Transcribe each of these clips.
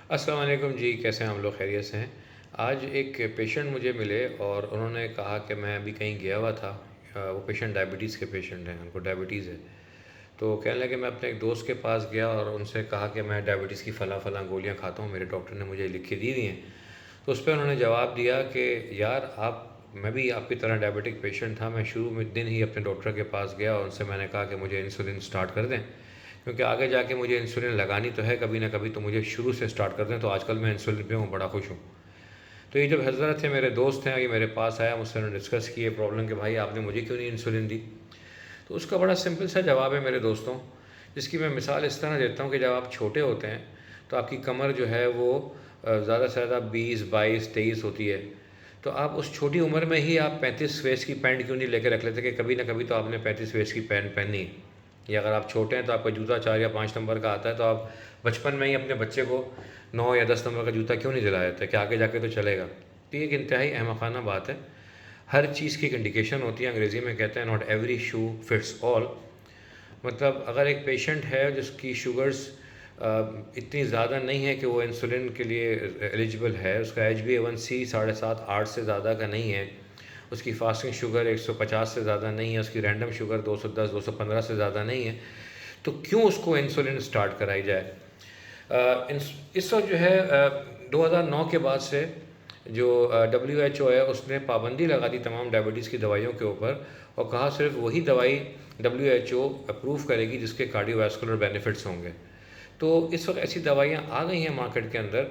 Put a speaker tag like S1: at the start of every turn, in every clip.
S1: अस्सलाम वालेकुम जी, कैसे हैं हम लोग? खैरियत से हैं। आज एक पेशेंट मुझे मिले और उन्होंने कहा कि मैं अभी कहीं गया हुआ था। वो पेशेंट डायबिटीज़ के पेशेंट हैं, उनको डायबिटीज़ है। तो कहने लगे मैं अपने एक दोस्त के पास गया और उनसे कहा कि मैं डायबिटीज़ की फ़लाँ-फ़लाँ गोलियाँ खाता हूँ, मेरे डॉक्टर ने मुझे लिख के दी हुई हैं। तो उस पे उन्होंने जवाब दिया कि यार मैं भी आपकी तरह डायबिटिक पेशेंट था। मैं शुरू में दिन ही अपने डॉक्टर के पास गया और उनसे मैंने कहा कि मुझे इंसुलिन स्टार्ट कर दें, क्योंकि आगे जाके मुझे इंसुलिन लगानी तो है कभी ना कभी, तो मुझे शुरू से स्टार्ट कर दें। तो आजकल मैं इंसुलिन पे हूँ, बड़ा खुश हूँ। तो ये जब हज़रत थे, मेरे दोस्त हैं, ये मेरे पास आया, मुझसे उन्होंने डिस्कस की ये प्रॉब्लम कि भाई आपने मुझे क्यों नहीं इंसुलिन दी। तो उसका बड़ा सिंपल सा जवाब है मेरे दोस्तों, जिसकी मैं मिसाल इस तरह देता हूँ कि जब आप छोटे होते हैं तो आपकी कमर जो है वो ज़्यादा से ज़्यादा 20, 22, 23 होती है। तो आप उस छोटी उम्र में ही आप 35 वेस्ट की पैंट क्यों नहीं लेके रख लेते कि कभी ना कभी तो आपने 35 वेस्ट की पैंट पहननी है। या अगर आप छोटे हैं तो आपका जूता 4 या 5 नंबर का आता है, तो आप बचपन में ही अपने बच्चे को 9 या 10 नंबर का जूता क्यों नहीं दिला देते कि आगे जाके तो चलेगा। तो ये एक इंतहाई अहमकाना बात है। हर चीज़ की एक इंडिकेशन होती है, अंग्रेज़ी में कहते हैं not every shoe fits all. मतलब अगर एक पेशेंट है जिसकी शुगर्स इतनी ज़्यादा नहीं है कि वो इंसुलिन के लिए एलिजिबल है, उसका HbA1c 7.5-8 से ज़्यादा का नहीं है, उसकी फास्टिंग शुगर 150 से ज़्यादा नहीं है, उसकी रैंडम शुगर 210-215 से ज़्यादा नहीं है, तो क्यों उसको इंसुलिन स्टार्ट कराई जाए। इस वक्त जो है 2009 के बाद से जो WHO है उसने पाबंदी लगा दी तमाम डायबिटीज़ की दवाइयों के ऊपर, और कहा सिर्फ वही दवाई WHO अप्रूव करेगी जिसके कार्डियोवास्कुलर बेनिफिट्स होंगे। तो इस वक्त ऐसी दवाइयाँ आ गई हैं मार्केट के अंदर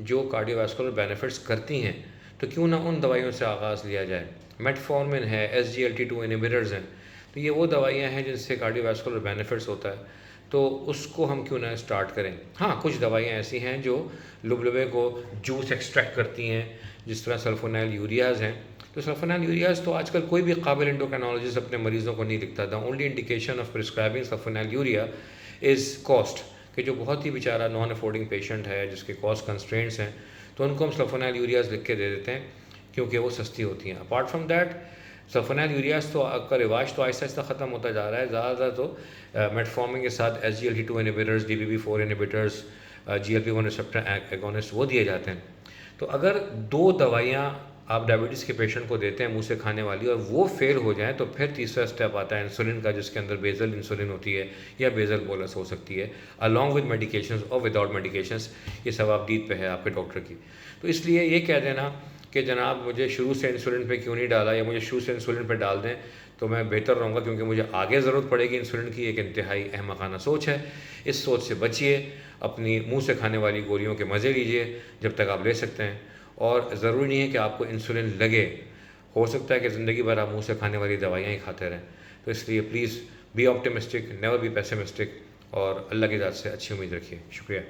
S1: जो कार्डियोवास्कुलर बेनिफिट्स करती हैं, तो क्यों ना उन दवाइयों से आगाज़ लिया जाए। मेटफॉर्मिन है, SGLT2 इनहिबिटर्स हैं, तो ये वो दवाइयाँ हैं जिनसे कार्डियोवास्कुलर बेनिफिट्स होता है, तो उसको हम क्यों ना स्टार्ट करें। हाँ, कुछ दवाइयाँ ऐसी हैं जो लुबलुबे को जूस एक्सट्रैक्ट करती हैं, जिस तरह सल्फोनाइल यूरियाज़ हैं। तो सल्फोनाइल यूरियाज़ तो आजकल कोई भी काबिल एंडोक्राइनोलॉजिस्ट अपने मरीज़ों को नहीं लिखता। The only indication of prescribing sulfonyl urea is cost, कि जो बहुत ही बेचारा नॉन अफोर्डिंग पेशेंट है जिसके कॉस्ट कंस्ट्रेंट्स हैं, तो उनको हम सल्फोनाइल यूरियाज़ लिख के दे देते हैं क्योंकि वो सस्ती होती हैं। अपार्ट फ्रॉम दैट सल्फोनाइल यूरियाज़ तो का रिवाज तो आहिस्ता आहिस्ता ख़त्म होता जा रहा है। ज़्यादातर तो मेटफॉर्मिन के साथ SGLT2 inhibitors, DPP4 inhibitors, GLP-1 receptor agonist वो दिए जाते हैं। तो अगर दो दवाइयाँ आप डायबिटीज़ के पेशेंट को देते हैं मुँह से खाने वाली, और वो फेल हो जाएँ, तो फिर तीसरा स्टेप आता है इंसुलिन का, जिसके अंदर बेसल इंसुलिन होती है या बेसल बोलस हो सकती है, अलॉन्ग विद मेडिकेशंस और विदाउट मेडिकेशंस। ये सब आपदीद पे है आपके डॉक्टर की। तो इसलिए ये कह देना कि जनाब मुझे शुरू से इंसुलिन पे क्यों नहीं डाला, या मुझे शुरू से इंसुलिन पे डाल दें तो मैं बेहतर रहूँगा क्योंकि मुझे आगे ज़रूरत पड़ेगी इंसुलिन की, एक इंतहाई अहमकाना सोच है। इस सोच से बचिए, अपनी मुँह से खाने वाली गोलियों के मज़े लीजिए जब तक आप ले सकते हैं, और ज़रूरी नहीं है कि आपको इंसुलिन लगे। हो सकता है कि ज़िंदगी भर आप मुँह से खाने वाली दवाइयाँ ही खाते रहें। तो इसलिए please be optimistic, never be pessimistic, और अल्लाह की ज़ात से अच्छी उम्मीद रखिए। शुक्रिया।